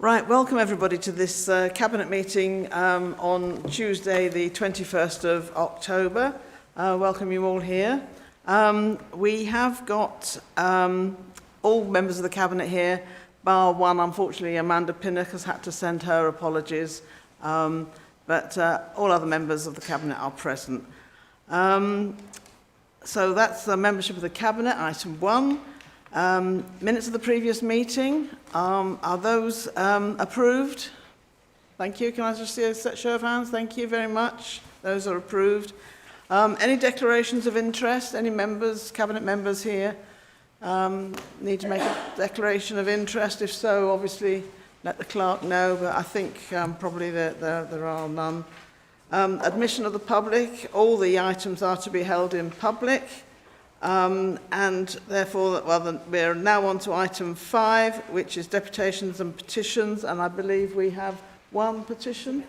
Right, welcome everybody to this Cabinet meeting on Tuesday the 21st of October. Welcome you all here. We have got all members of the Cabinet here, bar one. Unfortunately, Amanda Pinnock has had to send her apologies, but all other members of the Cabinet are present. So that's the membership of the Cabinet, item 1. Minutes of the previous meeting, are those approved? Thank you. Can I just see a show of hands? Thank you very much. Those are approved. Any declarations of interest? Any members, Cabinet members here need to make a declaration of interest? If so, obviously let the clerk know, but I think probably there are none. Admission of the public. All the items are to be held in public. And therefore, we're now on to item 5, which is deputations and petitions, and I believe we have one petition.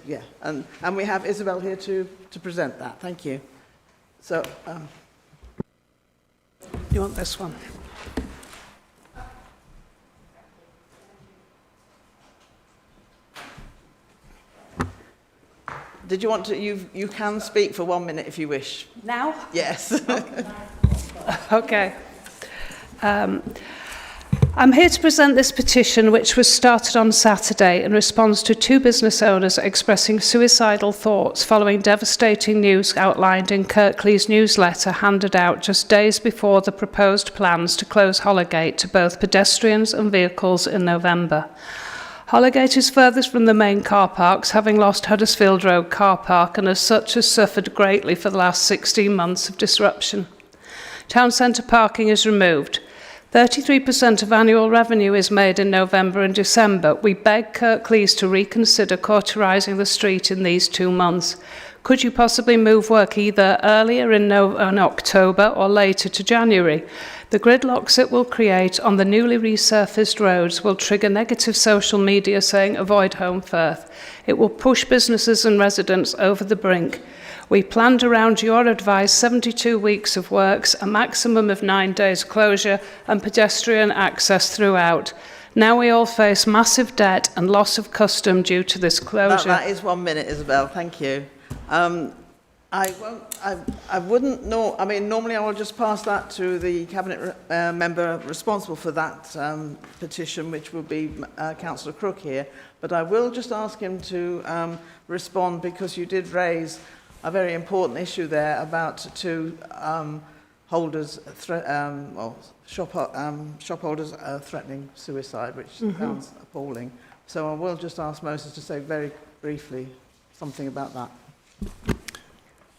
Yeah, and we have Isabel here to present that. Thank you. So, you want this one? Did you want to, you can speak for 1 minute if you wish. Now? Yes. Okay. I'm here to present this petition, which was started on Saturday in response to 2 business owners expressing suicidal thoughts following devastating news outlined in Kirklees' newsletter handed out just days before the proposed plans to close Hollowgate to both pedestrians and vehicles in November. Hollowgate is furthest from the main car parks, having lost Huddersfield Road car park, and as such has suffered greatly for the last 16 months of disruption. Town centre parking is removed. 33% of annual revenue is made in November and December. We beg Kirklees to reconsider cauterising the street in these 2 months. Could you possibly move work either earlier in October or later to January? The gridlocks it will create on the newly resurfaced roads will trigger negative social media saying avoid home firth. It will push businesses and residents over the brink. We planned around your advice 72 weeks of works, a maximum of 9 days closure and pedestrian access throughout. Now we all face massive debt and loss of custom due to this closure. That is 1 minute, Isabel. Thank you. I wouldn't know. I mean, normally I will just pass that to the Cabinet member responsible for that petition, which will be Councillor Crook here. But I will just ask him to respond, because you did raise a very important issue there about 2 holders, shop holders threatening suicide, which sounds appalling. So I will just ask Moses to say very briefly something about that.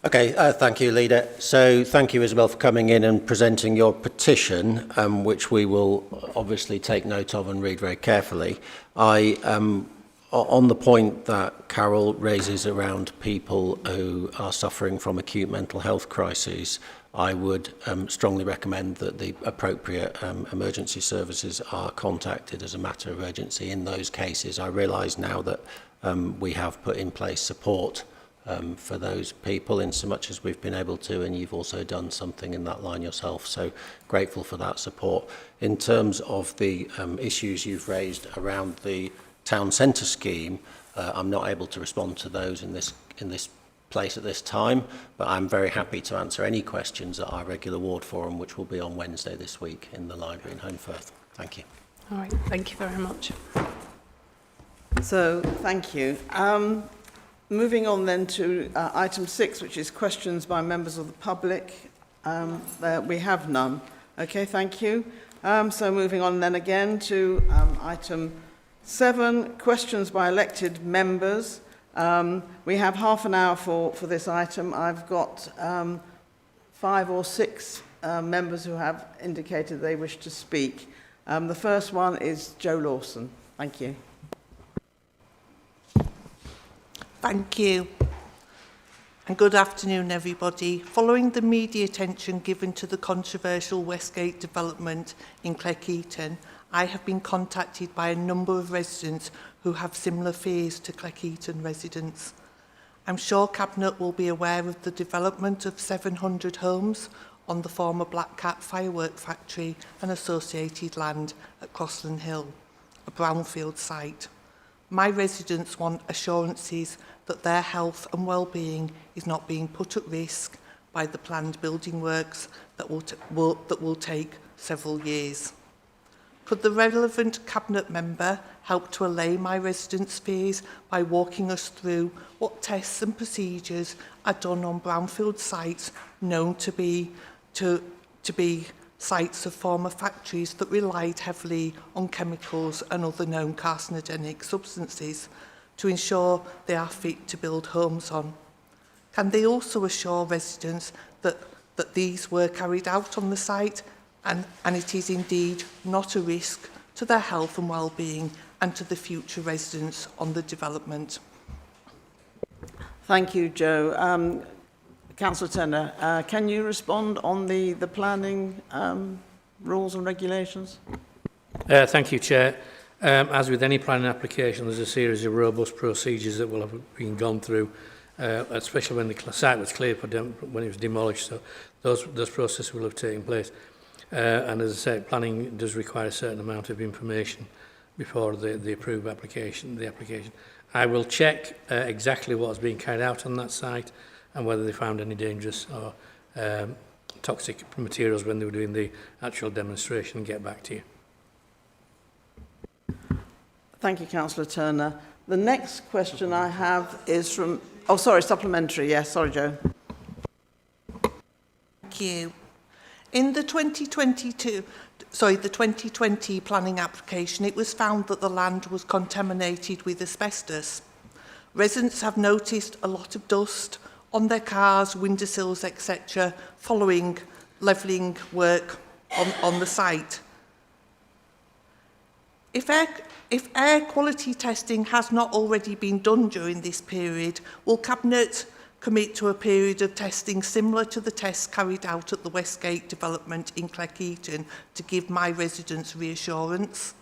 Okay, thank you, Leader. So thank you, Isabel, for coming in and presenting your petition, which we will obviously take note of and read very carefully. On the point that Carol raises around people who are suffering from acute mental health crises, I would strongly recommend that the appropriate emergency services are contacted as a matter of urgency in those cases. I realise now that we have put in place support for those people in so much as we've been able to, and you've also done something in that line yourself, so grateful for that support. In terms of the issues you've raised around the town centre scheme, I'm not able to respond to those in this place at this time, but I'm very happy to answer any questions at our regular ward forum, which will be on Wednesday this week in the library in Holmfirth. Thank you. All right, thank you very much. So, thank you. Moving on then to item 6, which is questions by members of the public. We have none. Okay, thank you. So moving on then again to item 7, questions by elected members. We have half an hour for this item. I've got 5 or 6 members who have indicated they wish to speak. The first one is Joe Lawson. Thank you. Thank you. And good afternoon, everybody. Following the media attention given to the controversial Westgate development in Cleckheaton, I have been contacted by a number of residents who have similar fears to Cleckheaton residents. I'm sure Cabinet will be aware of the development of 700 homes on the former Black Cat firework factory and associated land at Crossland Hill, a brownfield site. My residents want assurances that their health and well-being is not being put at risk by the planned building works that will take several years. Could the relevant Cabinet member help to allay my residents' fears by walking us through what tests and procedures are done on brownfield sites known to be sites of former factories that relied heavily on chemicals and other known carcinogenic substances to ensure they are fit to build homes on? Can they also assure residents that these were carried out on the site and it is indeed not a risk to their health and well-being and to the future residents on the development? Thank you, Joe. Councillor Turner, can you respond on the planning rules and regulations? Thank you, Chair. As with any planning application, there's a series of robust procedures that will have been gone through, especially when the site was cleared when it was demolished. So those processes will have taken place. And as I say, planning does require a certain amount of information before the approved application. I will check exactly what is being carried out on that site and whether they found any dangerous or toxic materials when they were doing the actual demonstration, and get back to you. Thank you, Councillor Turner. The next question I have is from... Oh, sorry, supplementary. Yes, sorry, Joe. Thank you. In the 2020 planning application, it was found that the land was contaminated with asbestos. Residents have noticed a lot of dust on their cars, windowsills, etc., following levelling work on the site. If air quality testing has not already been done during this period, will Cabinet commit to a period of testing similar to the tests carried out at the Westgate development in Kirklees to give my residents reassurance?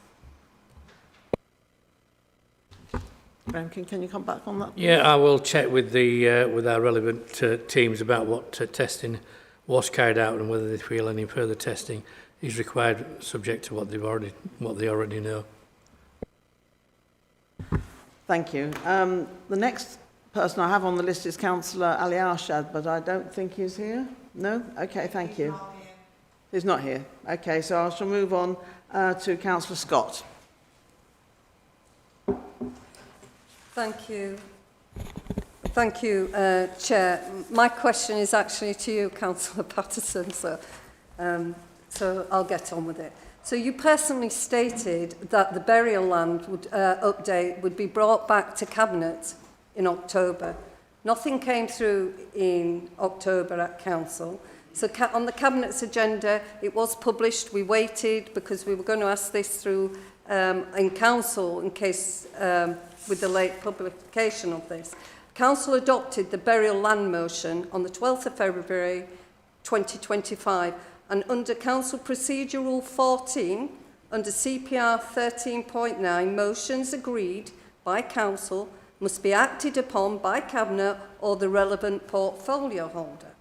Graham, can you come back on that? Yeah, I will check with our relevant teams about what testing was carried out and whether they feel any further testing is required, subject to what they already know. Thank you. The next person I have on the list is Councillor Ali Arshad, but I don't think he's here. No? Okay, thank you. He's not here. Okay, so I shall move on to Councillor Scott. Thank you. Thank you, Chair. My question is actually to you, Councillor Patterson, so I'll get on with it. So you personally stated that the burial land update would be brought back to Cabinet in October. Nothing came through in October at Council. So on the Cabinet's agenda, it was published. We waited because we were going to ask this through in Council in case with the late publication of this. Council adopted the burial land motion on the 12th of February 2025, and under Council Procedure Rule 14, under CPR 13.9, motions agreed by Council must be acted upon by Cabinet or the relevant portfolio holder.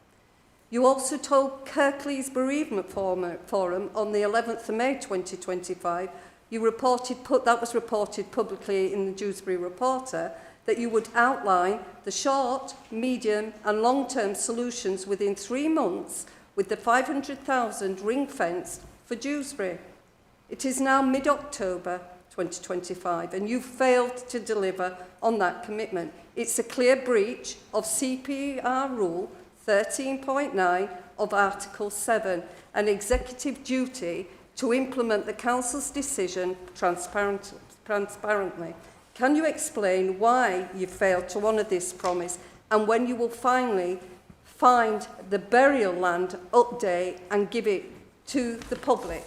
You also told Kirklees Bereavement Forum on the 11th of May 2025, that was reported publicly in the Dewsbury Reporter, that you would outline the short, medium and long-term solutions within 3 months with the 500,000 ring-fenced for Dewsbury. It is now mid-October 2025 and you've failed to deliver on that commitment. It's a clear breach of CPR Rule 13.9 of Article 7, an executive duty to implement the Council's decision transparently. Can you explain why you failed to honour this promise and when you will finally find the burial land update and give it to the public?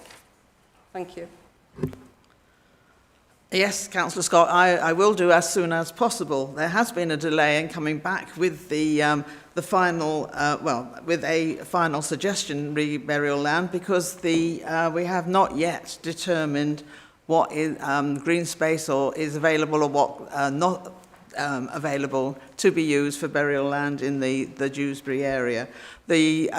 Thank you. Yes, Councillor Scott, I will do as soon as possible. There has been a delay in coming back with the final, with a final suggestion re-burial land because we have not yet determined what is green space or is available or what available to be used for burial land in the Dewsbury area. The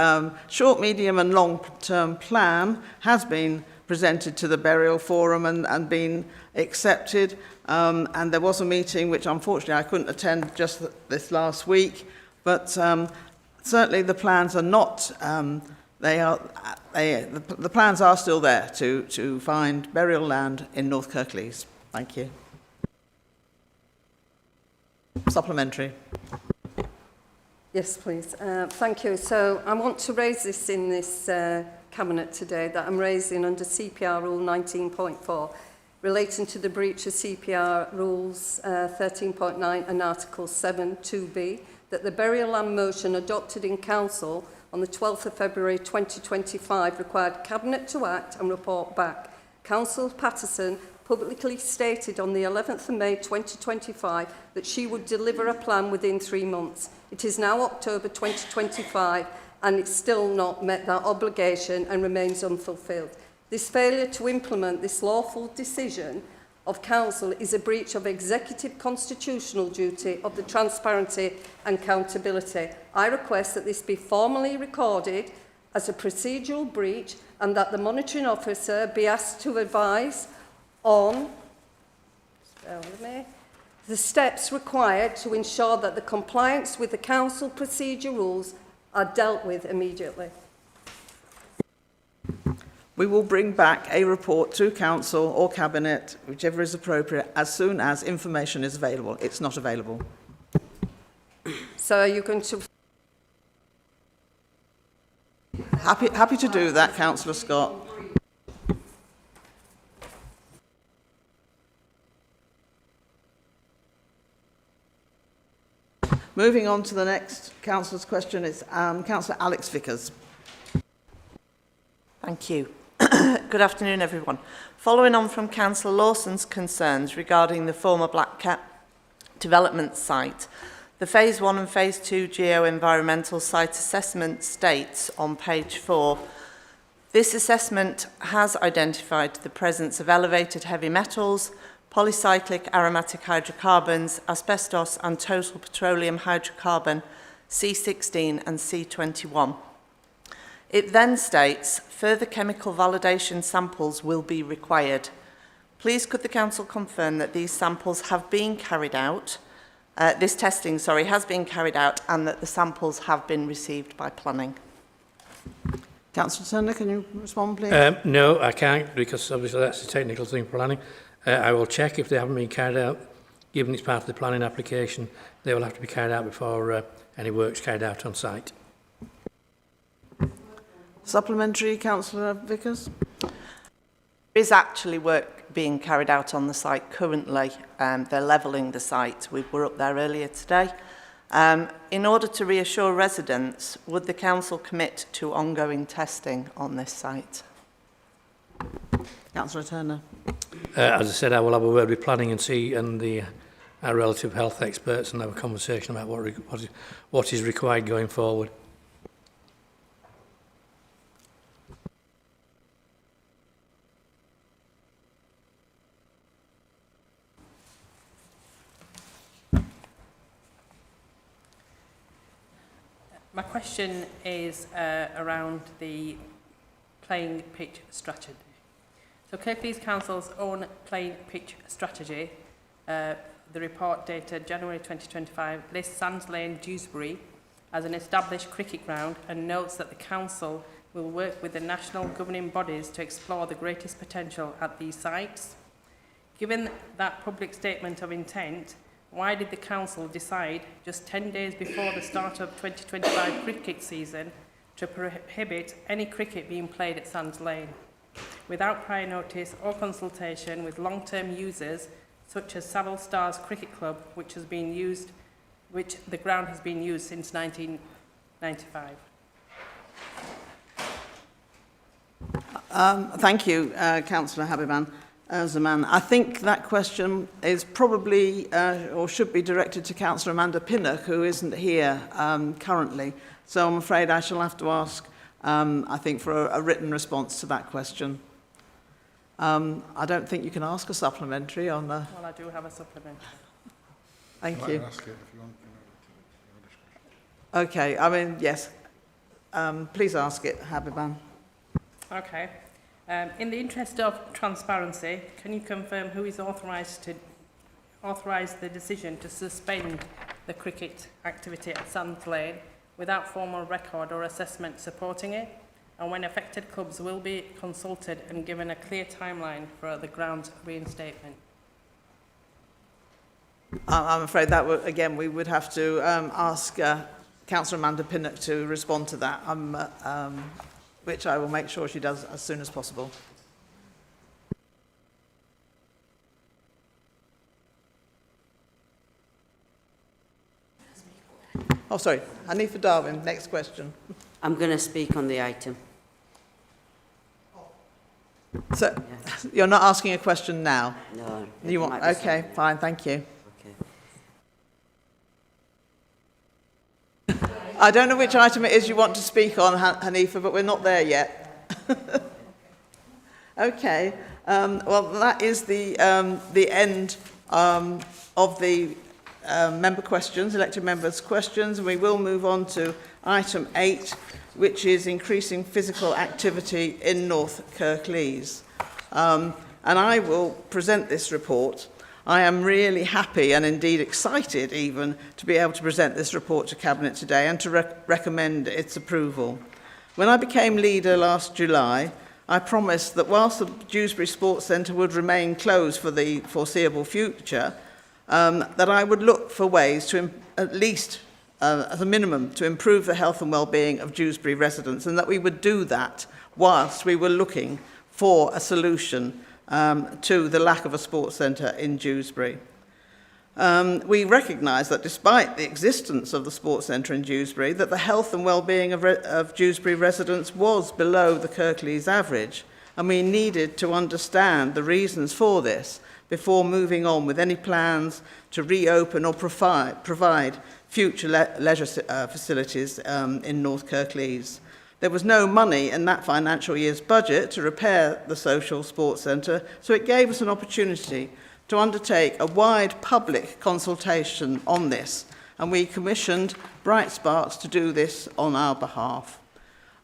short, medium and long-term plan has been presented to the Burial Forum and been accepted. And there was a meeting which unfortunately I couldn't attend just this last week, but certainly the plans are not, the plans are still there to find burial land in North Kirklees. Thank you. Supplementary. Yes, please. Thank you. So I want to raise this in this Cabinet today, that I'm raising under CPR Rule 19.4, relating to the breach of CPR Rules 13.9 and Article 7 2b, that the burial land motion adopted in Council on the 12th of February 2025 required Cabinet to act and report back. Councillor Patterson publicly stated on the 11th of May 2025 that she would deliver a plan within 3 months. It is now October 2025 and it's still not met that obligation and remains unfulfilled. This failure to implement this lawful decision of Council is a breach of executive constitutional duty of the transparency and accountability. I request that this be formally recorded as a procedural breach and that the monitoring officer be asked to advise on the steps required to ensure that the compliance with the Council procedure rules are dealt with immediately. We will bring back a report to Council or Cabinet, whichever is appropriate, as soon as information is available. It's not available. So are you going to... Happy to do that, Councillor Scott. Moving on to the next councillor's question, it's Councillor Alex Vickers. Thank you. Good afternoon, everyone. Following on from Councillor Lawson's concerns regarding the former Black Cat development site, the Phase 1 and Phase 2 Geo-Environmental Site Assessment states on page 4, this assessment has identified the presence of elevated heavy metals, polycyclic aromatic hydrocarbons, asbestos and total petroleum hydrocarbon C16 and C21. It then states further chemical validation samples will be required. Please could the Council confirm that these samples have been carried out, this testing, has been carried out and that the samples have been received by planning? Councillor Turner, can you respond, please? No, I can't, because obviously that's a technical thing for planning. I will check if they haven't been carried out. Given it's part of the planning application, they will have to be carried out before any work's carried out on site. Supplementary, Councillor Vickers. There is actually work being carried out on the site currently. They're levelling the site. We were up there earlier today. In order to reassure residents, would the Council commit to ongoing testing on this site? Councillor Turner. As I said, I will have a word with planning and see our relative health experts and have a conversation about what is required going forward. My question is around the playing pitch strategy. So Kirklees Council's own playing pitch strategy, the report dated January 2025, lists Sands Lane, Dewsbury as an established cricket ground and notes that the Council will work with the national governing bodies to explore the greatest potential at these sites. Given that public statement of intent, why did the Council decide, just 10 days before the start of 2025 cricket season, to prohibit any cricket being played at Sands Lane, without prior notice or consultation with long-term users such as Savile Stars Cricket Club, which the ground has been used since 1995? Thank you, Councillor Habiban. Zaman. I think that question is probably or should be directed to Councillor Amanda Pinnock, who isn't here currently. So I'm afraid I shall have to ask, I think, for a written response to that question. I don't think you can ask a supplementary on the... Well, I do have a supplementary. Thank you. Okay, I mean, yes. Please ask it, Habiban. Okay. In the interest of transparency, can you confirm who is authorised the decision to suspend the cricket activity at Sands Lane without formal record or assessment supporting it, and when affected clubs will be consulted and given a clear timeline for the ground's reinstatement? I'm afraid that would, again, we would have to ask Councillor Amanda Pinnock to respond to that, which I will make sure she does as soon as possible. Oh, sorry, Hanifa Darwin, next question. I'm going to speak on the item. So, you're not asking a question now? No. You want? Okay, fine, thank you. Okay. I don't know which item it is you want to speak on, Hanifa, but we're not there yet. Okay, well, that is the end of the member questions, elected members' questions, and we will move on to item 8, which is increasing physical activity in North Kirklees. And I will present this report. I am really happy and indeed excited even to be able to present this report to Cabinet today and to recommend its approval. When I became leader last July, I promised that whilst the Dewsbury Sports Centre would remain closed for the foreseeable future, that I would look for ways to at least, as a minimum, to improve the health and well-being of Dewsbury residents, and that we would do that whilst we were looking for a solution to the lack of a sports centre in Dewsbury. We recognise that despite the existence of the sports centre in Dewsbury, that the health and well-being of Dewsbury residents was below the Kirklees average, and we needed to understand the reasons for this before moving on with any plans to reopen or provide future leisure facilities in North Kirklees. There was no money in that financial year's budget to repair the social sports centre, so it gave us an opportunity to undertake a wide public consultation on this, and we commissioned Bright Sparks to do this on our behalf.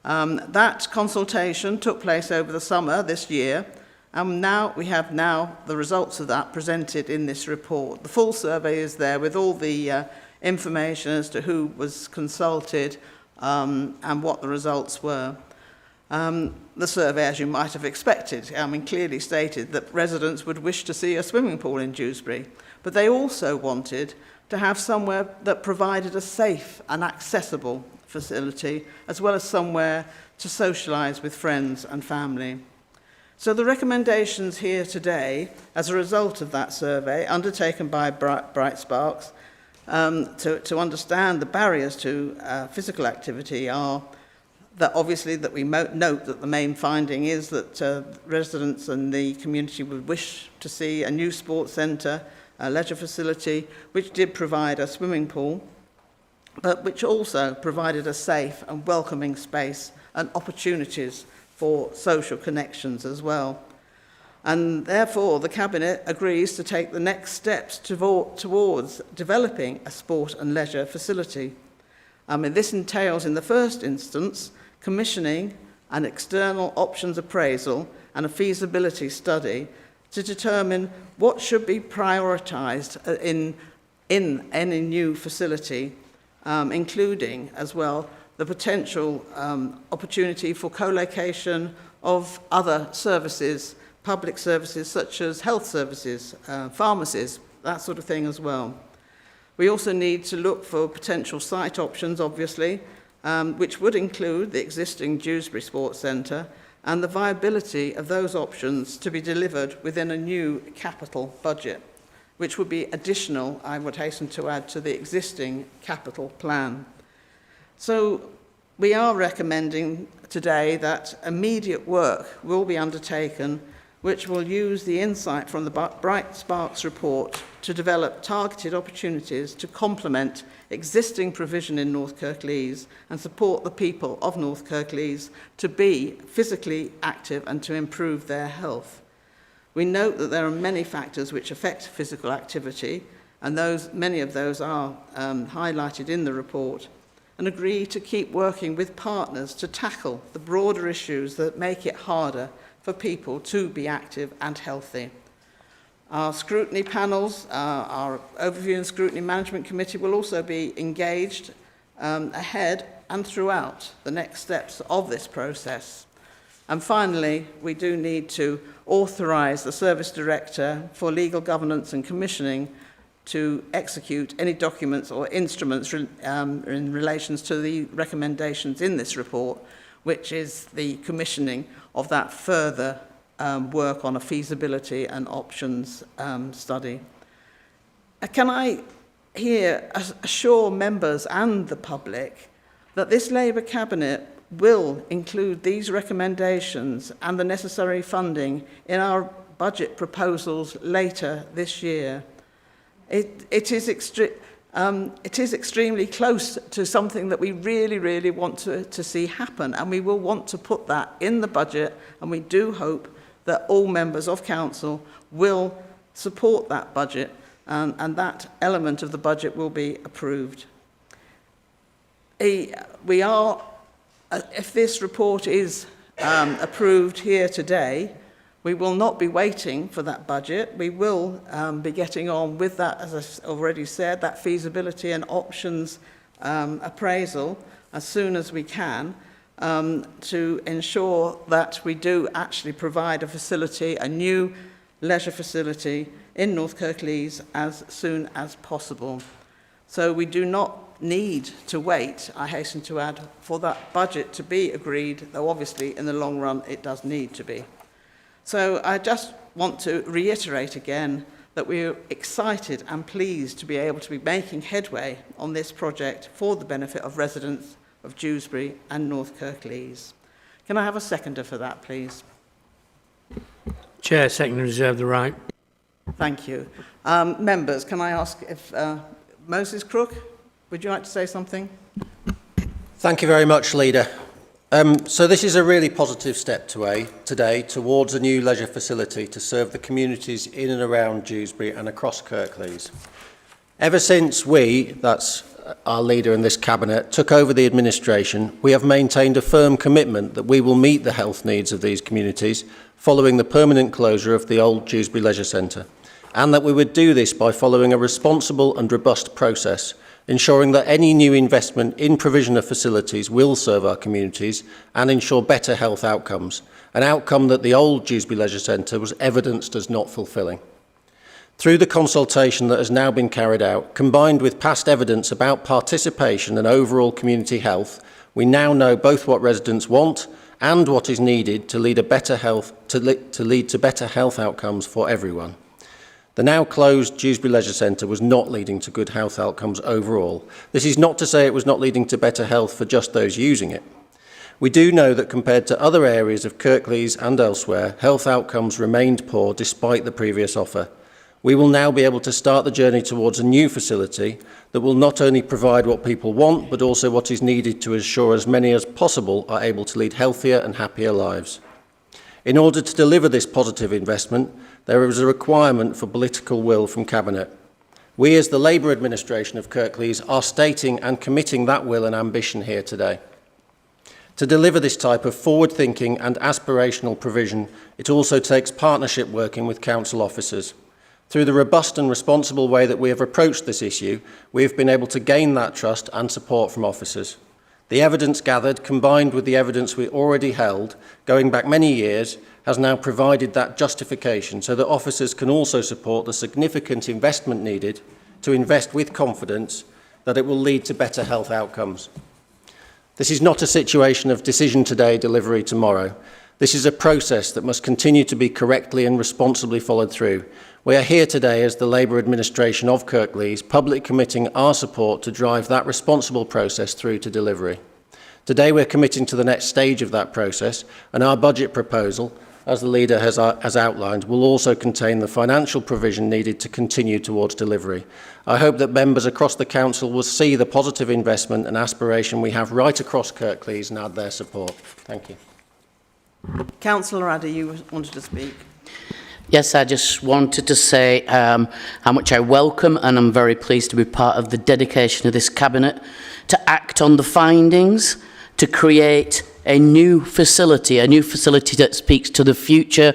That consultation took place over the summer this year, and we have the results of that presented in this report. The full survey is there with all the information as to who was consulted and what the results were. The survey, as you might have expected, clearly stated that residents would wish to see a swimming pool in Dewsbury, but they also wanted to have somewhere that provided a safe and accessible facility, as well as somewhere to socialise with friends and family. So the recommendations here today, as a result of that survey undertaken by Bright Sparks, to understand the barriers to physical activity are that obviously that we note that the main finding is that residents and the community would wish to see a new sports centre, a leisure facility, which did provide a swimming pool, but which also provided a safe and welcoming space and opportunities for social connections as well. And therefore, the Cabinet agrees to take the next steps towards developing a sport and leisure facility. This entails, in the first instance, commissioning an external options appraisal and a feasibility study to determine what should be prioritised in any new facility, including as well the potential opportunity for co-location of other services, public services such as health services, pharmacies, that sort of thing as well. We also need to look for potential site options, obviously, which would include the existing Dewsbury Sports Centre and the viability of those options to be delivered within a new capital budget, which would be additional, I would hasten to add, to the existing capital plan. So we are recommending today that immediate work will be undertaken which will use the insight from the Bright Sparks report to develop targeted opportunities to complement existing provision in North Kirklees and support the people of North Kirklees to be physically active and to improve their health. We note that there are many factors which affect physical activity, and many of those are highlighted in the report, and agree to keep working with partners to tackle the broader issues that make it harder for people to be active and healthy. Our scrutiny panels, our Overview and Scrutiny Management Committee will also be engaged ahead and throughout the next steps of this process. And finally, we do need to authorise the Service Director for Legal Governance and Commissioning to execute any documents or instruments in relation to the recommendations in this report, which is the commissioning of that further work on a feasibility and options study. Can I here assure members and the public that this Labour Cabinet will include these recommendations and the necessary funding in our budget proposals later this year? It is extremely close to something that we really, really want to see happen, and we will want to put that in the budget, and we do hope that all members of Council will support that budget, and that element of the budget will be approved. If this report is approved here today, we will not be waiting for that budget. We will be getting on with that, as I already said, that feasibility and options appraisal as soon as we can, to ensure that we do actually provide a facility, a new leisure facility in North Kirklees as soon as possible. So we do not need to wait, I hasten to add, for that budget to be agreed, though obviously in the long run it does need to be. So I just want to reiterate again that we're excited and pleased to be able to be making headway on this project for the benefit of residents of Dewsbury and North Kirklees. Can I have a seconder for that, please? Chair, second, reserve the right. Thank you. Members, can I ask if Moses Crook, would you like to say something? Thank you very much, Leader. So this is a really positive step today towards a new leisure facility to serve the communities in and around Dewsbury and across Kirklees. Ever since that's our leader in this cabinet, took over the administration, we have maintained a firm commitment that we will meet the health needs of these communities following the permanent closure of the old Dewsbury Leisure Centre, and that we would do this by following a responsible and robust process, ensuring that any new investment in provision of facilities will serve our communities and ensure better health outcomes, an outcome that the old Dewsbury Leisure Centre was evidenced as not fulfilling. Through the consultation that has now been carried out, combined with past evidence about participation and overall community health, we now know both what residents want and what is needed to lead to better health outcomes for everyone. The now closed Dewsbury Leisure Centre was not leading to good health outcomes overall. This is not to say it was not leading to better health for just those using it. We do know that compared to other areas of Kirklees and elsewhere, health outcomes remained poor despite the previous offer. We will now be able to start the journey towards a new facility that will not only provide what people want, but also what is needed to ensure as many as possible are able to lead healthier and happier lives. In order to deliver this positive investment, there is a requirement for political will from Cabinet. We, as the Labour administration of Kirklees, are stating and committing that will and ambition here today. To deliver this type of forward-thinking and aspirational provision, it also takes partnership working with council officers. Through the robust and responsible way that we have approached this issue, we have been able to gain that trust and support from officers. The evidence gathered, combined with the evidence we already held, going back many years, has now provided that justification so that officers can also support the significant investment needed to invest with confidence that it will lead to better health outcomes. This is not a situation of decision today, delivery tomorrow. This is a process that must continue to be correctly and responsibly followed through. We are here today as the Labour administration of Kirklees, publicly committing our support to drive that responsible process through to delivery. Today we're committing to the next stage of that process, and our budget proposal, as the leader has outlined, will also contain the financial provision needed to continue towards delivery. I hope that members across the council will see the positive investment and aspiration we have right across Kirklees and add their support. Thank you. Councillor Addy, you wanted to speak. Yes, I just wanted to say how much I welcome, and I'm very pleased to be part of the dedication of this Cabinet to act on the findings, to create a new facility that speaks to the future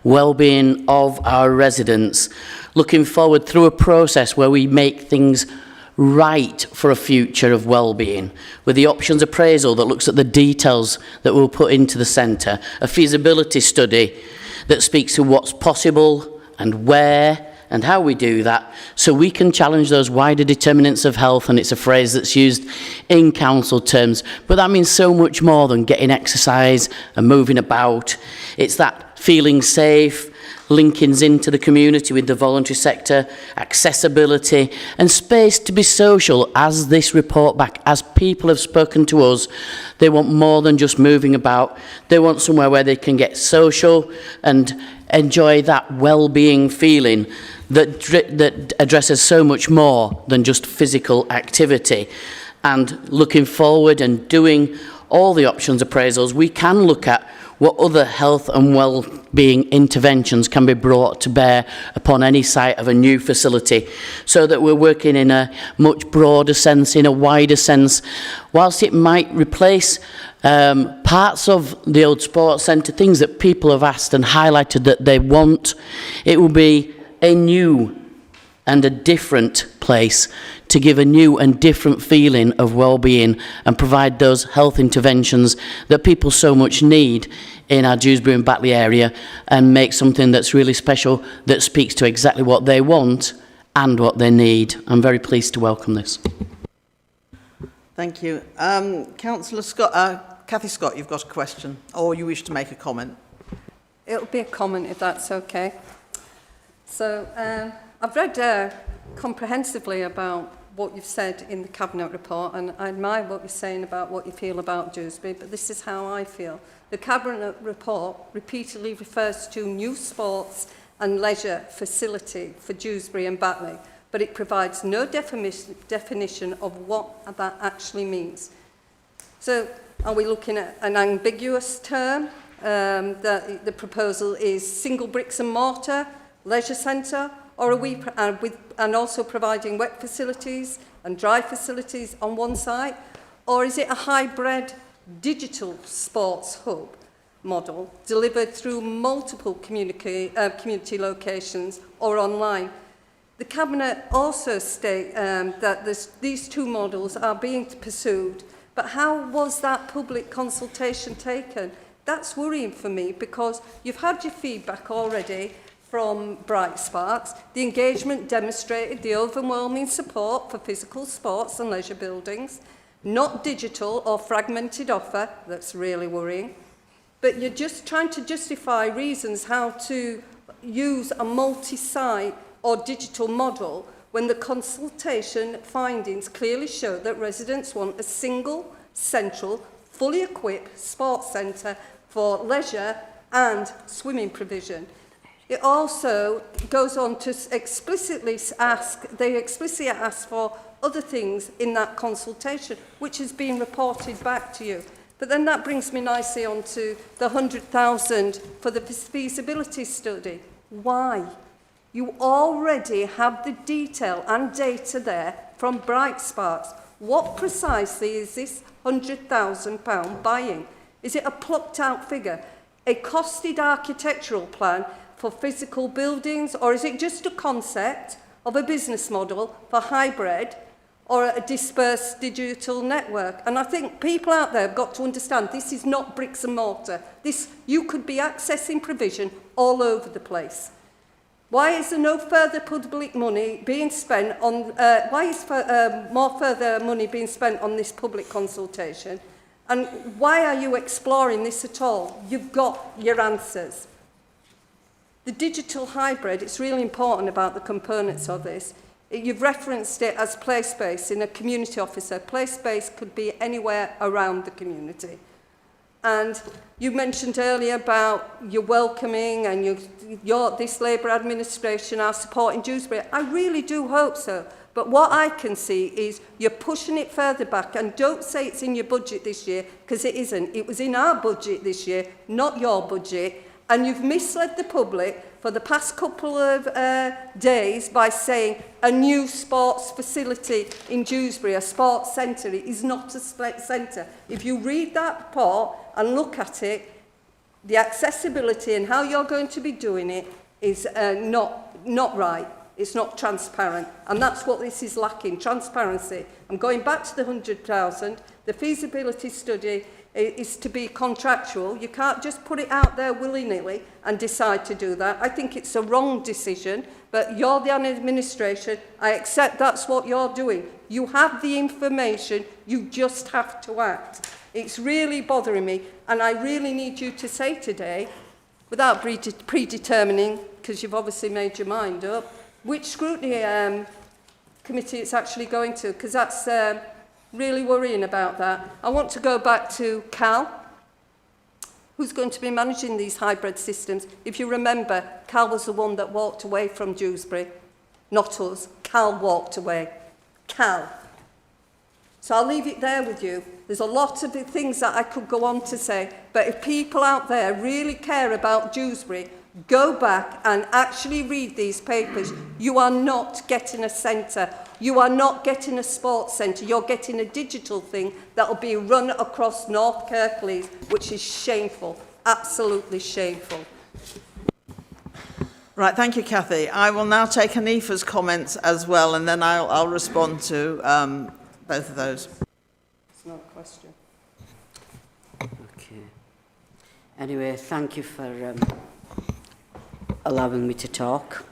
well-being of our residents, looking forward through a process where we make things right for a future of well-being, with the options appraisal that looks at the details that we'll put into the centre, a feasibility study that speaks to what's possible and where and how we do that, so we can challenge those wider determinants of health. And it's a phrase that's used in council terms, but that means so much more than getting exercise and moving about. It's that feeling safe, linkings into the community with the voluntary sector, accessibility and space to be social. As this report back, as people have spoken to us, they want more than just moving about. They want somewhere where they can get social and enjoy that well-being feeling that addresses so much more than just physical activity. And looking forward and doing all the options appraisals, we can look at what other health and well-being interventions can be brought to bear upon any site of a new facility, so that we're working in a much broader sense, in a wider sense. Whilst it might replace parts of the old sports centre, things that people have asked and highlighted that they want, it will be a new and a different place to give a new and different feeling of well-being and provide those health interventions that people so much need in our Dewsbury and Batley area, and make something that's really special, that speaks to exactly what they want and what they need. I'm very pleased to welcome this. Thank you. Councillor Scott, Cathy Scott, you've got a question, or you wish to make a comment? It'll be a comment if that's okay. So I've read comprehensively about what you've said in the Cabinet report, and I admire what you're saying about what you feel about Dewsbury, but this is how I feel. The Cabinet report repeatedly refers to new sports and leisure facility for Dewsbury and Batley, but it provides no definition of what that actually means. So are we looking at an ambiguous term? That the proposal is single bricks and mortar, leisure centre, or are we and also providing wet facilities and dry facilities on one site? Or is it a hybrid digital sports hub model delivered through multiple community locations or online? The Cabinet also state that these two models are being pursued, but how was that public consultation taken? That's worrying for me, because you've had your feedback already from Bright Sparks. The engagement demonstrated the overwhelming support for physical sports and leisure buildings, not digital or fragmented offer. That's really worrying. But you're just trying to justify reasons how to use a multi-site or digital model when the consultation findings clearly show that residents want a single, central, fully equipped sports centre for leisure and swimming provision. It also goes on to explicitly ask for other things in that consultation, which has been reported back to you. But then that brings me nicely on to the 100,000 for the feasibility study. Why? You already have the detail and data there from Bright Sparks. What precisely is this £100,000 buying? Is it a plucked out figure? A costed architectural plan for physical buildings, or is it just a concept of a business model for hybrid or a dispersed digital network? And I think people out there have got to understand this is not bricks and mortar. You could be accessing provision all over the place. Why is there no further public money being spent on, more further money being spent on this public consultation? And why are you exploring this at all? You've got your answers. The digital hybrid, it's really important about the components of this. You've referenced it as play space in a community officer. Play space could be anywhere around the community. And you mentioned earlier about your welcoming and this Labour administration are supporting Dewsbury. I really do hope so. But what I can see is you're pushing it further back, and don't say it's in your budget this year, because it isn't. It was in our budget this year, not your budget. And you've misled the public for the past couple of days by saying a new sports facility in Dewsbury, a sports centre. It is not a centre. If you read that report and look at it, the accessibility and how you're going to be doing it is not right. It's not transparent. And that's what this is lacking, transparency. I'm going back to the 100,000. The feasibility study is to be contractual. You can't just put it out there willy-nilly and decide to do that. I think it's a wrong decision, but you're the administration. I accept that's what you're doing. You have the information, you just have to act. It's really bothering me, and I really need you to say today, without predetermining, because you've obviously made your mind up, which scrutiny committee it's actually going to, because that's really worrying about that. I want to go back to Cal, who's going to be managing these hybrid systems. If you remember, Cal was the one that walked away from Dewsbury, not us. Cal walked away. Cal. So I'll leave it there with you. There's a lot of things that I could go on to say, but if people out there really care about Dewsbury, go back and actually read these papers. You are not getting a centre. You are not getting a sports centre. You're getting a digital thing that will be run across North Kirklees, which is shameful, absolutely shameful. Right, thank you, Cathy. I will now take Hanifa's comments as well, and then I'll respond to both of those. It's not a question. Okay. Anyway, thank you for allowing me to talk.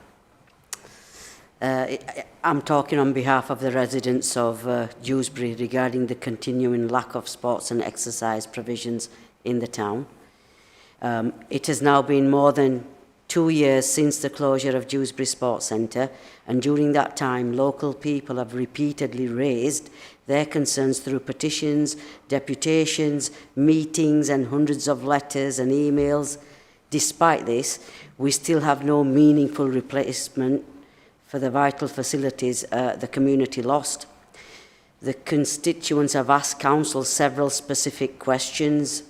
I'm talking on behalf of the residents of Dewsbury regarding the continuing lack of sports and exercise provisions in the town. It has now been more than 2 years since the closure of Dewsbury Sports Centre, and during that time local people have repeatedly raised their concerns through petitions, deputations, meetings and hundreds of letters and emails. Despite this, we still have no meaningful replacement for the vital facilities the community lost. The constituents have asked council several specific questions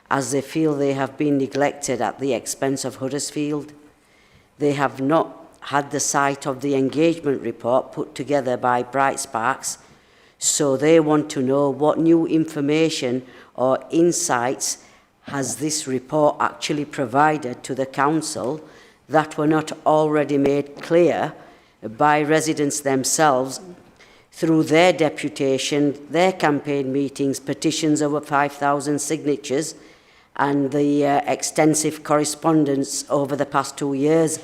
as they feel they have been neglected at the expense of Huddersfield. They have not had the sight of the engagement report put together by Bright Sparks, so they want to know what new information or insights has this report actually provided to the council that were not already made clear by residents themselves through their deputation, their campaign meetings, petitions over 5,000 signatures, and the extensive correspondence over the past 2 years.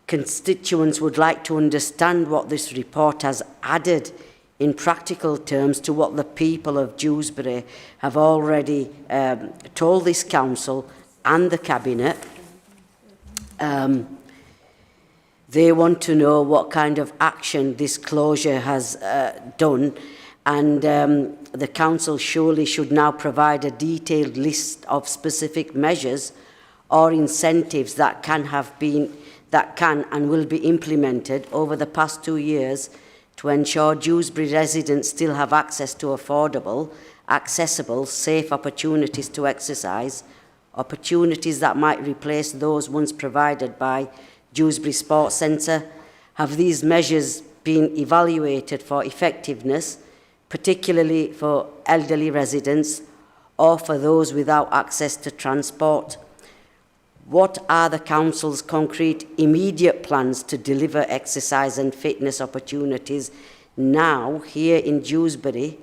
Constituents would like to understand what this report has added in practical terms to what the people of Dewsbury have already told this council and the cabinet. They want to know what kind of action this closure has done, and the council surely should now provide a detailed list of specific measures or incentives that can and will be implemented over the past 2 years to ensure Dewsbury residents still have access to affordable, accessible, safe opportunities to exercise, opportunities that might replace those once provided by Dewsbury Sports Centre. Have these measures been evaluated for effectiveness, particularly for elderly residents or for those without access to transport? What are the council's concrete immediate plans to deliver exercise and fitness opportunities now here in Dewsbury,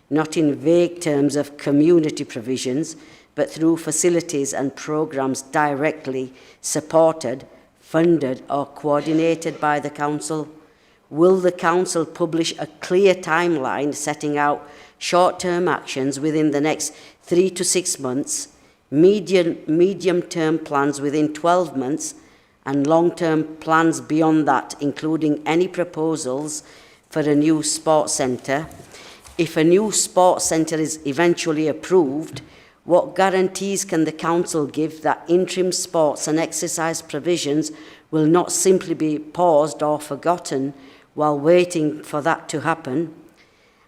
not in vague terms of community provisions, but through facilities and programmes directly supported, funded or coordinated by the council? Will the council publish a clear timeline setting out short-term actions within the next 3 to 6 months, medium-term plans within 12 months, and long-term plans beyond that, including any proposals for a new sports centre? If a new sports centre is eventually approved, what guarantees can the council give that interim sports and exercise provisions will not simply be paused or forgotten while waiting for that to happen?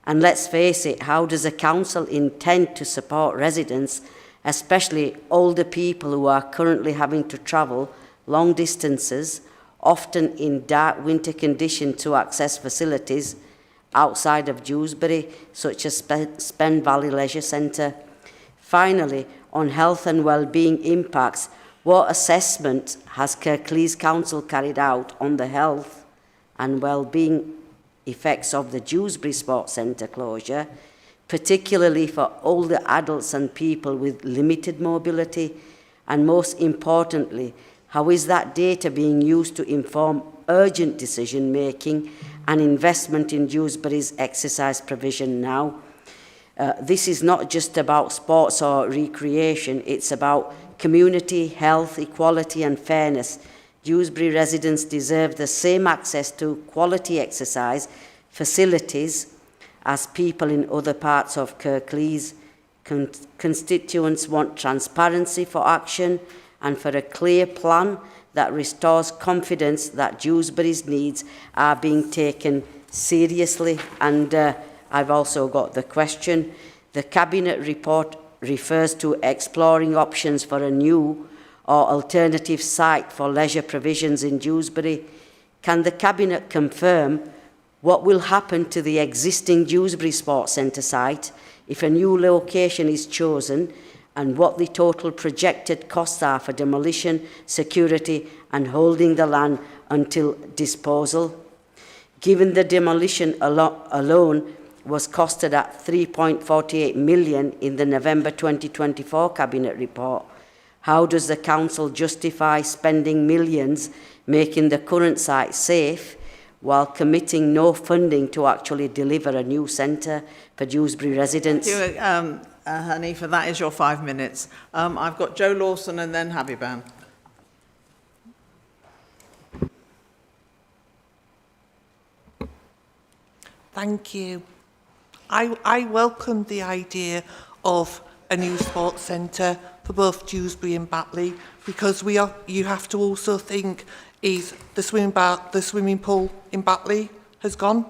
And let's face it, how does a council intend to support residents especially older people who are currently having to travel long distances, often in dark winter conditions, to access facilities outside of Dewsbury, such as Spen Valley Leisure Centre. Finally, on health and well-being impacts, what assessment has Kirklees Council carried out on the health and well-being effects of the Dewsbury Sports Centre closure, particularly for older adults and people with limited mobility? And most importantly, how is that data being used to inform urgent decision-making and investment in Dewsbury's exercise provision now? This is not just about sports or recreation, it's about community, health, equality and fairness. Dewsbury residents deserve the same access to quality exercise facilities as people in other parts of Kirklees. Constituents want transparency for action and for a clear plan that restores confidence that Dewsbury's needs are being taken seriously. And I've also got the question. The Cabinet report refers to exploring options for a new or alternative site for leisure provisions in Dewsbury. Can the Cabinet confirm what will happen to the existing Dewsbury Sports Centre site if a new location is chosen, and what the total projected costs are for demolition, security and holding the land until disposal? Given the demolition alone was costed at 3.48 million in the November 2024 Cabinet report, how does the Council justify spending millions making the current site safe while committing no funding to actually deliver a new centre for Dewsbury residents? Thank you, Hanifa. That is your 5 minutes. I've got Joe Lawson and then Habiban. Thank you. I welcome the idea of a new sports centre for both Dewsbury and Batley, because you have to also think is the swimming pool in Batley has gone.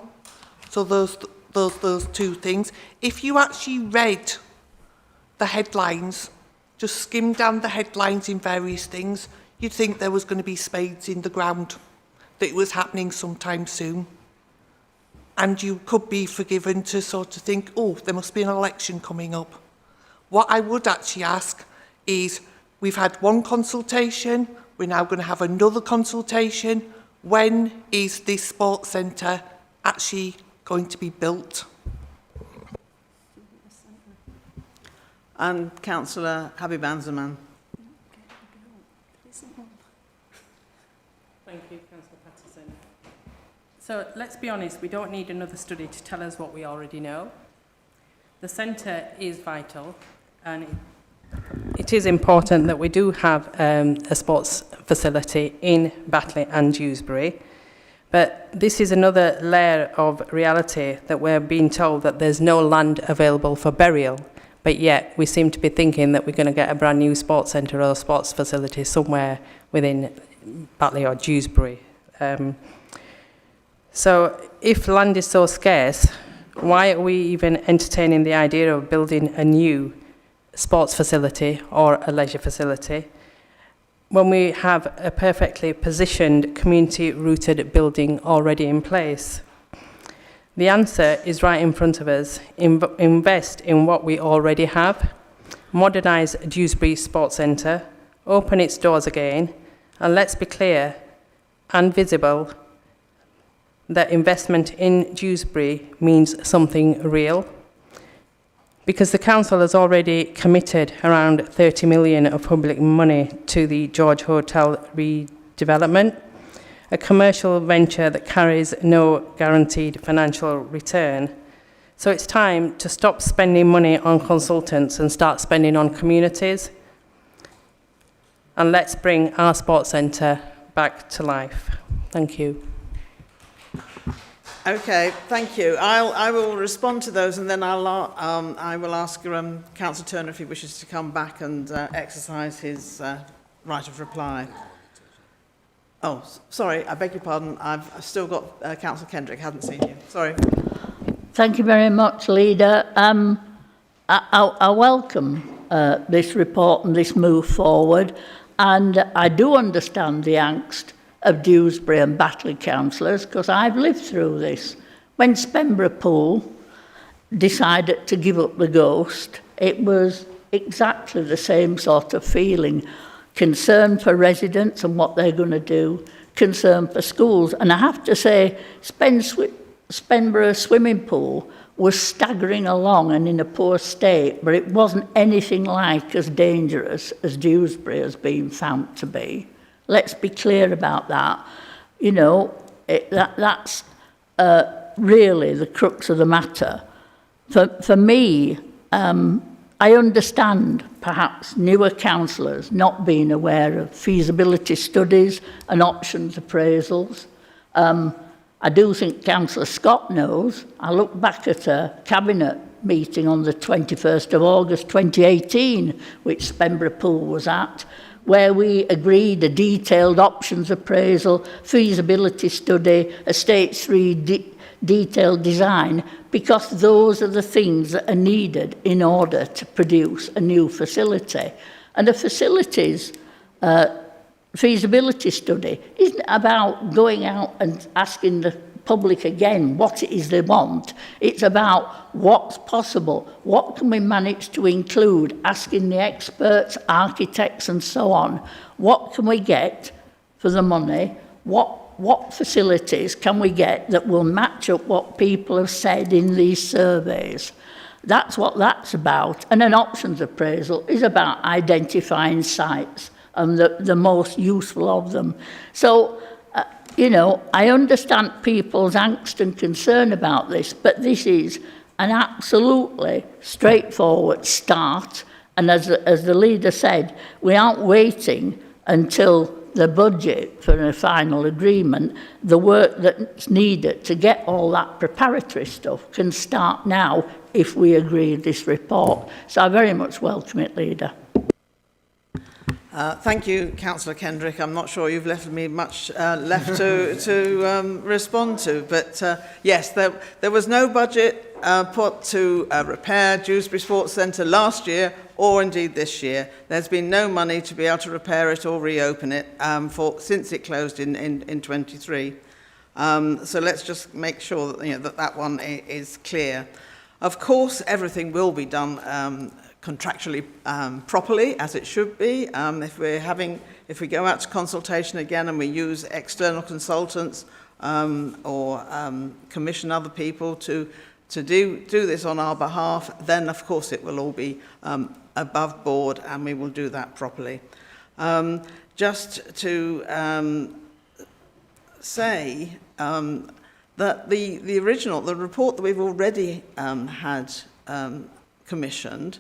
So those two things. If you actually read the headlines, just skim down the headlines in various things, you'd think there was going to be spades in the ground, that it was happening sometime soon. And you could be forgiven to sort of think, oh, there must be an election coming up. What I would actually ask is, we've had one consultation, we're now going to have another consultation. When is this sports centre actually going to be built? And Councillor Habiban Zaman. Thank you, Councillor Patterson. So let's be honest, we don't need another study to tell us what we already know. The centre is vital, and it is important that we do have a sports facility in Batley and Dewsbury. But this is another layer of reality, that we're being told that there's no land available for burial, but yet we seem to be thinking that we're going to get a brand new sports centre or a sports facility somewhere within Batley or Dewsbury. So if land is so scarce, why are we even entertaining the idea of building a new sports facility or a leisure facility when we have a perfectly positioned, community-rooted building already in place? The answer is right in front of us. Invest in what we already have, modernise Dewsbury Sports Centre, open its doors again, and let's be clear and visible that investment in Dewsbury means something real, because the council has already committed around 30 million of public money to the George Hotel redevelopment, a commercial venture that carries no guaranteed financial return. So it's time to stop spending money on consultants and start spending on communities. And let's bring our sports centre back to life. Thank you. Okay, thank you. I will respond to those, and then I will ask Councillor Turner if he wishes to come back and exercise his right of reply. Oh, sorry, I beg your pardon. I've still got Councillor Kendrick. Hadn't seen you. Sorry. Thank you very much, Leader. I welcome this report and this move forward. And I do understand the angst of Dewsbury and Batley councillors, because I've lived through this. When Spenborough Pool decided to give up the ghost, it was exactly the same sort of feeling. Concern for residents and what they're going to do, concern for schools. And I have to say, Spenborough swimming pool was staggering along and in a poor state, but it wasn't anything like as dangerous as Dewsbury has been found to be. Let's be clear about that. You know, that's really the crux of the matter. For me, I understand perhaps newer councillors not being aware of feasibility studies and options appraisals. I do think Councillor Scott knows. I look back at a cabinet meeting on the 21st of August 2018, which Spenborough Pool was at, where we agreed a detailed options appraisal, feasibility study, a Stage 3 detailed design, because those are the things that are needed in order to produce a new facility. And the facilities feasibility study isn't about going out and asking the public again what it is they want. It's about what's possible, what can we manage to include, asking the experts, architects and so on, what can we get for the money, what facilities can we get that will match up what people have said in these surveys. That's what that's about. And an options appraisal is about identifying sites and the most useful of them. So, you know, I understand people's angst and concern about this, but this is an absolutely straightforward start. And as the leader said, we aren't waiting until the budget for a final agreement. The work that's needed to get all that preparatory stuff can start now if we agree with this report. So I very much welcome it, Leader. Thank you, Councillor Kendrick. I'm not sure you've left me much left to respond to, but yes, there was no budget put to repair Dewsbury Sports Centre last year or indeed this year. There's been no money to be able to repair it or reopen it since it closed in 23. So let's just make sure that, that one is clear. Of course, everything will be done contractually properly, as it should be. If we go out to consultation again and we use external consultants or commission other people to do this on our behalf, then of course it will all be above board and we will do that properly. Just to say that the report that we've already had commissioned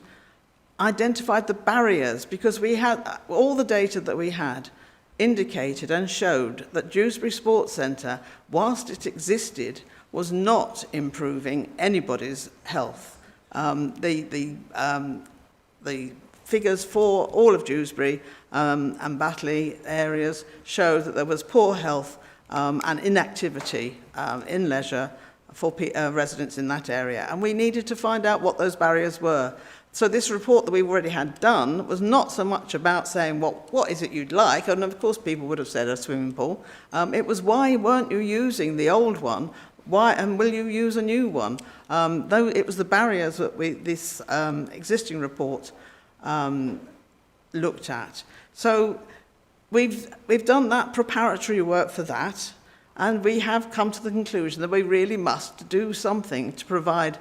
identified the barriers, because we had all the data that we had indicated and showed that Dewsbury Sports Centre, whilst it existed, was not improving anybody's health. The figures for all of Dewsbury and Batley areas show that there was poor health and inactivity in leisure for residents in that area, and we needed to find out what those barriers were. So this report that we already had done was not so much about saying, what is it you'd like? And of course people would have said a swimming pool. It was, why weren't you using the old one? Why, and will you use a new one? Though it was the barriers that this existing report looked at. So we've done that preparatory work for that, and we have come to the conclusion that we really must do something to provide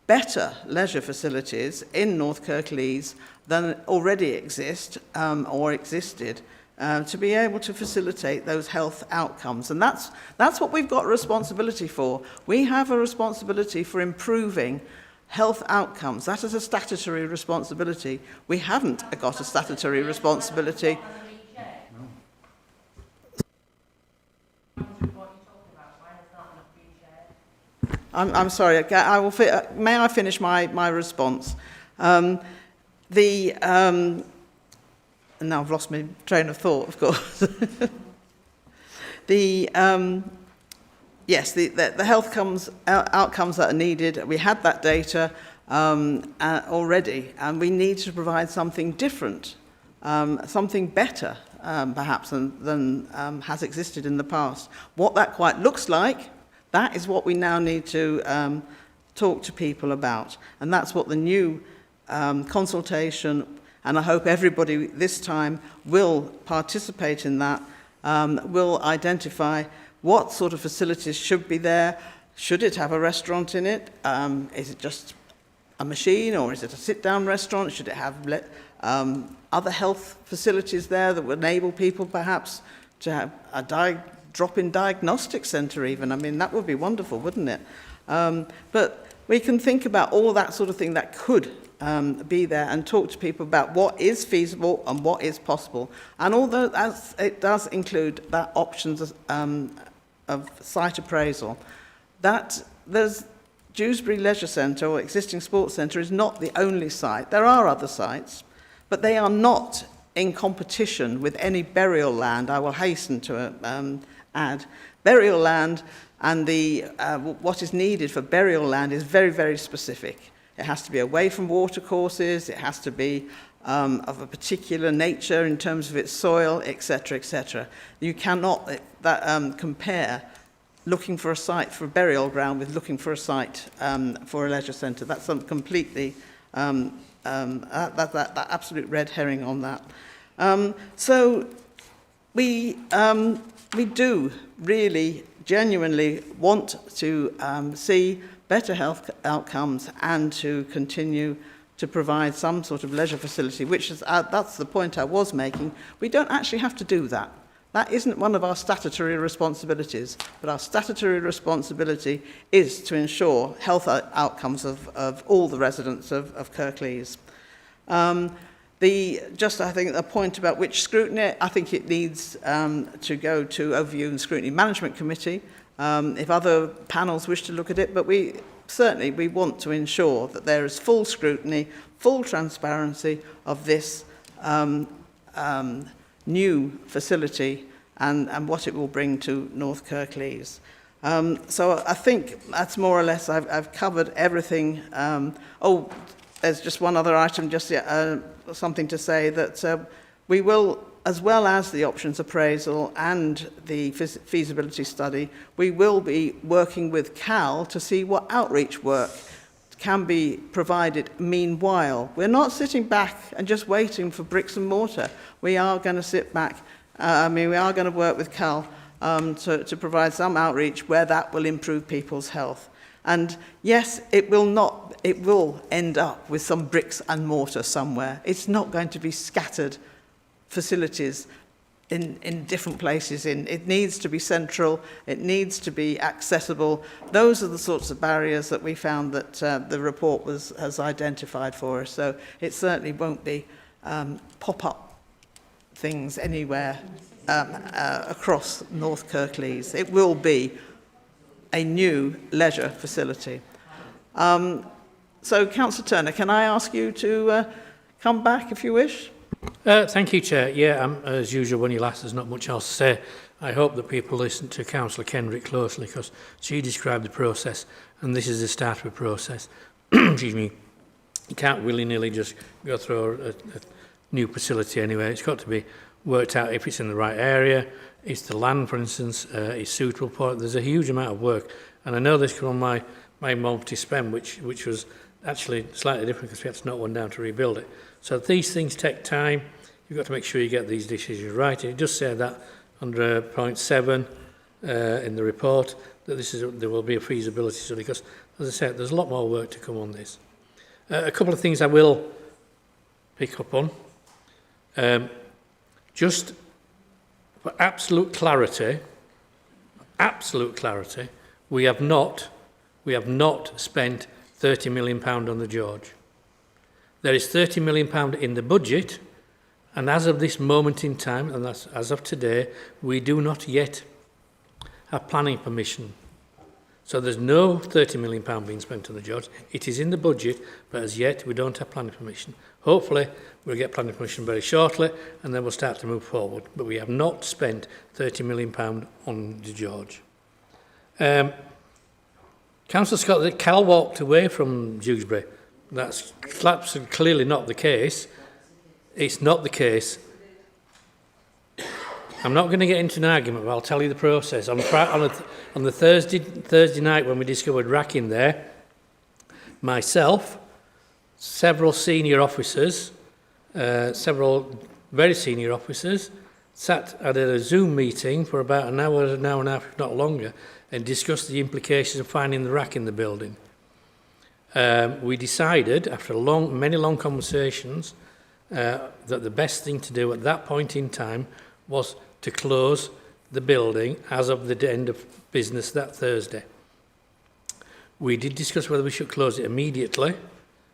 better leisure facilities in North Kirklees than already exist or existed to be able to facilitate those health outcomes. And that's what we've got a responsibility for. We have a responsibility for improving health outcomes. That is a statutory responsibility. We haven't got a statutory responsibility. I'm sorry, may I finish my response? Now I've lost my train of thought, of course. Yes, the health outcomes that are needed, we had that data. already, and we need to provide something different, something better, perhaps, than has existed in the past. What that quite looks like, that is what we now need to talk to people about, and that's what the new consultation, and I hope everybody this time will participate in that, will identify what sort of facilities should be there. Should it have a restaurant in it? Is it just a machine, or is it a sit-down restaurant? Should it have other health facilities there that would enable people perhaps to have a drop-in diagnostic centre even? I mean, that would be wonderful, wouldn't it? But we can think about all that sort of thing that could be there and talk to people about what is feasible and what is possible. And although as it does include that options of site appraisal, that there's Dewsbury Leisure Centre or existing sports centre is not the only site. There are other sites, but they are not in competition with any burial land. I will hasten to add. Burial land and what is needed for burial land is very, very specific. It has to be away from watercourses, it has to be of a particular nature in terms of its soil, etc., etc. You cannot compare looking for a site for a burial ground with looking for a site for a leisure centre. That's completely, that absolute red herring on that. So we do really genuinely want to see better health outcomes and to continue to provide some sort of leisure facility, which is, that's the point I was making. We don't actually have to do that. That isn't one of our statutory responsibilities, but our statutory responsibility is to ensure health outcomes of all the residents of Kirklees. I think the point about which scrutiny, I think it needs to go to Overview and Scrutiny Management Committee if other panels wish to look at it, but we want to ensure that there is full scrutiny, full transparency of this new facility and what it will bring to North Kirklees. So I think that's more or less, I've covered everything. There's just one other item, just something to say that we will, as well as the options appraisal and the feasibility study, we will be working with CAL to see what outreach work can be provided meanwhile. We're not sitting back and just waiting for bricks and mortar. We are going to sit back, we are going to work with CAL to provide some outreach where that will improve people's health. And yes, it will end up with some bricks and mortar somewhere. It's not going to be scattered facilities in different places. It needs to be central, it needs to be accessible. Those are the sorts of barriers that we found that the report has identified for us. So it certainly won't be pop-up things anywhere across North Kirklees. It will be a new leisure facility. So, Councillor Turner, can I ask you to come back if you wish? Thank you, Chair. Yeah, as usual, when you last, there's not much else to say. I hope that people listen to Councillor Kendrick closely, because she described the process, and this is the start of a process. Excuse me. You can't willy-nilly just go through a new facility anyway. It's got to be worked out if it's in the right area, if the land, for instance, is suitable for it. There's a huge amount of work, and I know this from my multi-spend, which was actually slightly different because we had to knock one down to rebuild it. So these things take time. You've got to make sure you get these decisions right. And it does say that under point 7 in the report that there will be a feasibility study, because, as I said, there's a lot more work to come on this. A couple of things I will pick up on. Just for absolute clarity, we have not spent £30 million on the George. There is £30 million in the budget, and as of this moment in time, and that's as of today, we do not yet have planning permission. So there's no £30 million being spent on the George. It is in the budget, but as yet we don't have planning permission. Hopefully we'll get planning permission very shortly, and then we'll start to move forward. But we have not spent £30 million on the George. Councillor Scott, Cal walked away from Dewsbury That's absolutely clearly not the case. It's not the case. I'm not going to get into an argument, but I'll tell you the process. On the Thursday night when we discovered racking there, myself, several senior officers, several very senior officers, sat at a Zoom meeting for about an hour and a half, if not longer, and discussed the implications of finding the rack in the building. We decided, after many long conversations, that the best thing to do at that point in time was to close the building as of the end of business that Thursday. We did discuss whether we should close it immediately,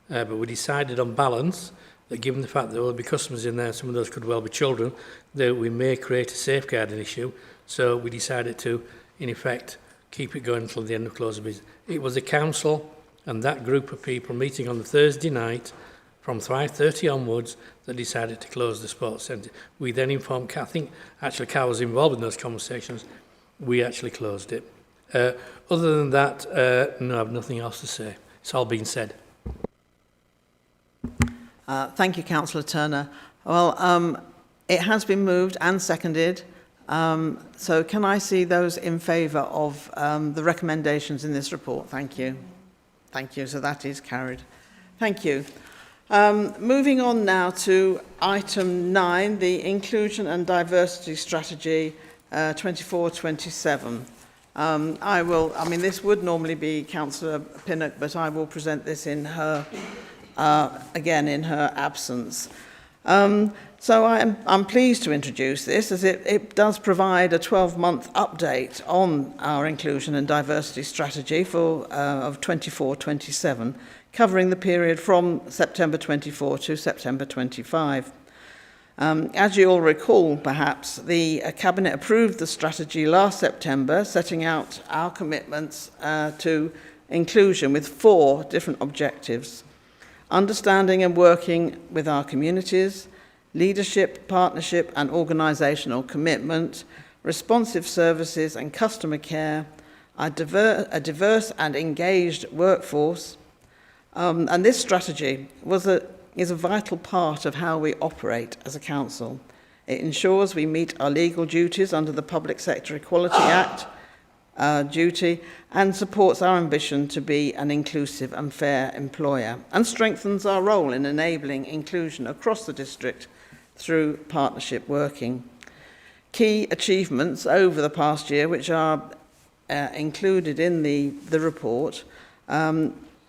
but we decided on balance that given the fact that there will be customers in there, some of those could well be children, that we may create a safeguarding issue. So we decided to, in effect, keep it going until the end of close of business. It was the council and that group of people meeting on the Thursday night from 5:30 onwards that decided to close the sports centre. We then informed, I think actually Carl was involved in those conversations, we actually closed it. Other than that, no, I have nothing else to say. It's all been said. Thank you, Councillor Turner. Well, it has been moved and seconded. So can I see those in favour of the recommendations in this report? Thank you. Thank you. So that is carried. Thank you. Moving on now to item 9, the Inclusion and Diversity Strategy 24-27. This would normally be Councillor Pinnock, but I will present this in her, again in her absence. So I'm pleased to introduce this as it does provide a 12-month update on our inclusion and diversity strategy of 24-27, covering the period from September 24 to September 25. As you all recall, perhaps, the Cabinet approved the strategy last September, setting out our commitments to inclusion with 4 different objectives: understanding and working with our communities, leadership, partnership and organisational commitment, responsive services and customer care, a diverse and engaged workforce. And this strategy is a vital part of how we operate as a council. It ensures we meet our legal duties under the Public Sector Equality Act duty and supports our ambition to be an inclusive and fair employer, and strengthens our role in enabling inclusion across the district through partnership working. Key achievements over the past year, which are included in the report,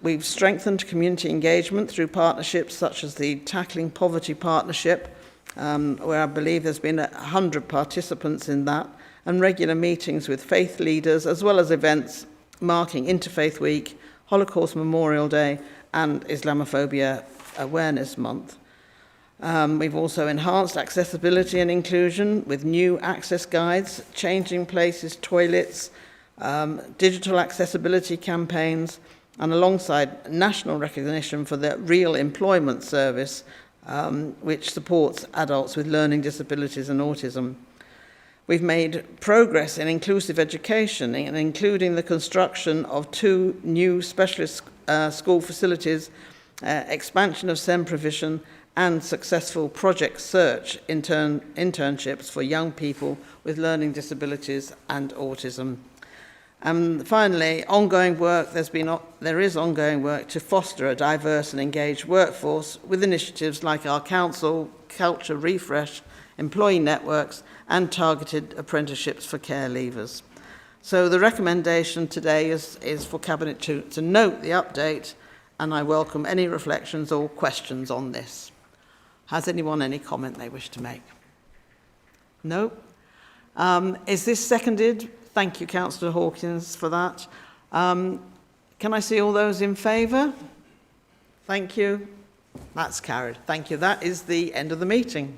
we've strengthened community engagement through partnerships such as the Tackling Poverty Partnership, where I believe there's been 100 participants in that, and regular meetings with faith leaders, as well as events marking Interfaith Week, Holocaust Memorial Day, and Islamophobia Awareness Month. We've also enhanced accessibility and inclusion with new access guides, changing places, toilets, digital accessibility campaigns, and alongside national recognition for the Real Employment Service, which supports adults with learning disabilities and autism. We've made progress in inclusive education, including the construction of 2 new specialist school facilities, expansion of SEND provision, and successful project search internships for young people with learning disabilities and autism. And finally, ongoing work. There is ongoing work to foster a diverse and engaged workforce with initiatives like our council, culture refresh, employee networks, and targeted apprenticeships for care leavers. So the recommendation today is for Cabinet to note the update, and I welcome any reflections or questions on this. Has anyone any comment they wish to make? No? Is this seconded? Thank you, Councillor Hawkins, for that. Can I see all those in favour? Thank you. That's carried. Thank you. That is the end of the meeting.